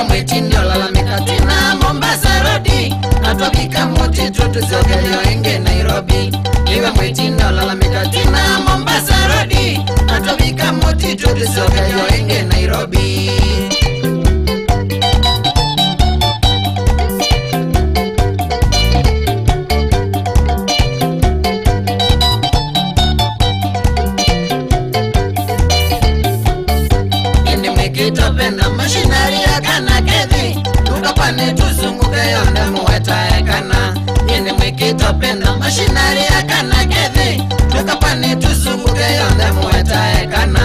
iwe mwitindi olalamika tina Mombasa Road natwabika muti tutuzogelio inge Nairobi iwe mwitindi olalamika tina Mombasa Road natwabika muti tutuzogelio inge Nairobi Kitopenda mashinari ya kana kethi tukapane tuzunguke yonde muweta ekana yende mwikitopenda mashinari ya kana kethi tukapane tuzunguke yonde muweta ekana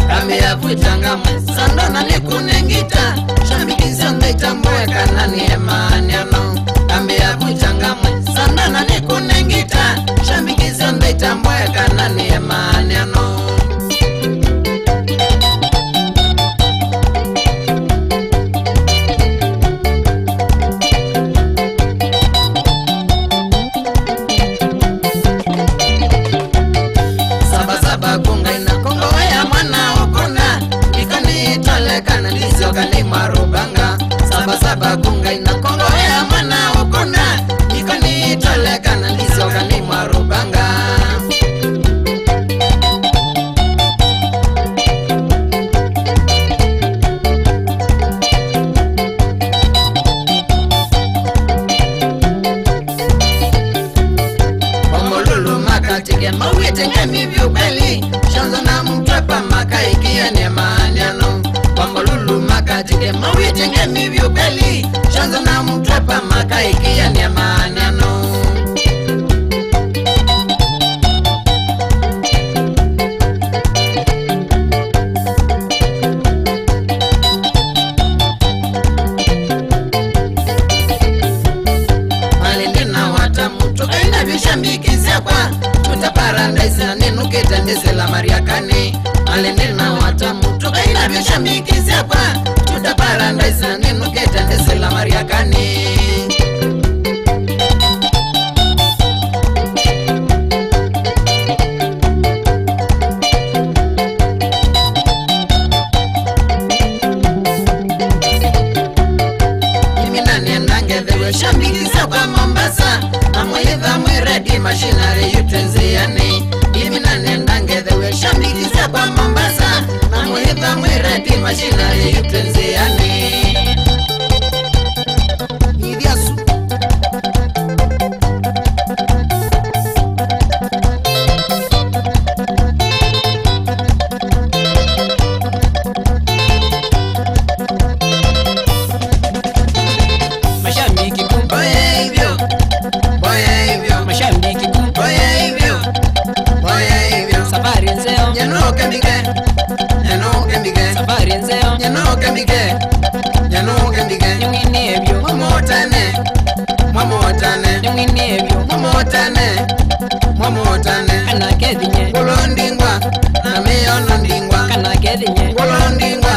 kami ya kuitanga sandona nikunengita shambikiza ndaitamboe kana ni emaniano kambi ya kuchangamwe sandona nikunengita shambikiza ndaitamboe kana ni emaniano Saba kunga ina kongo ya mwana okona ikani tolekana lizogani marubanga Saba kunga ina kongo ya mwana okona ikani tolekana lizogani marubanga Bombolulu makatike mawete ngemi vyubeli Shanzo na mtwepa makaikia ni maaniano Bombolulu makatike mawete ngemi vyubeli Shanzo na mtwepa makaikia ni maaniano Malindina wata mtu aina vishambikizia kwa Tutaparandaisi na nenu ketendeze la mariakane Malindina wata mtu aina vishambikizia kwa Tutaparandaisi na nenu ketendeze la mariakane Shambikiza kwa Mombasa Amwitha mwiredi mashinari yutenziani Imina nenda ngethewe Shambikiza kwa Mombasa Amwitha mwiredi mashinari yutenziani Idhiasu Mwamotane kana kedinye Kulondingwa na miyono ndingwa kana kedinye Kulondingwa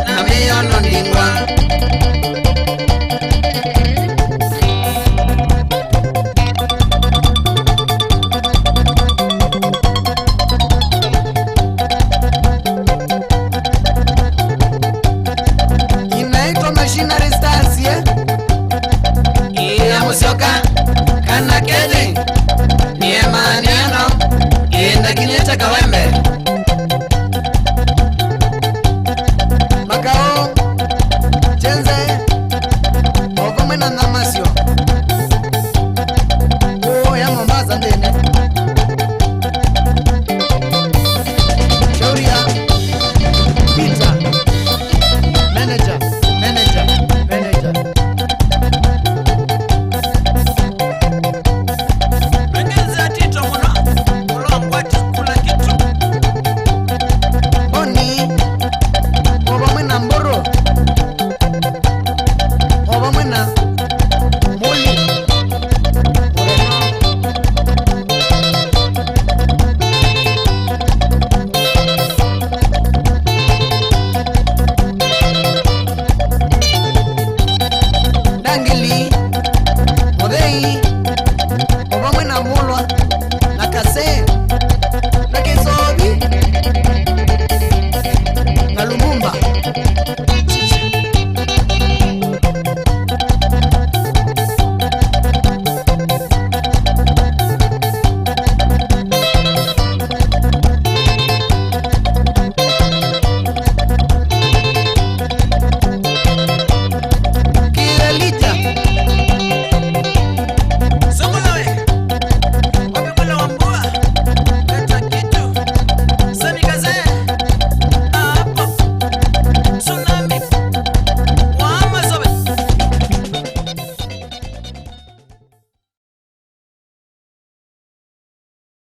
na miyono ndingwa Inaitwa Machinery Stars, yeah?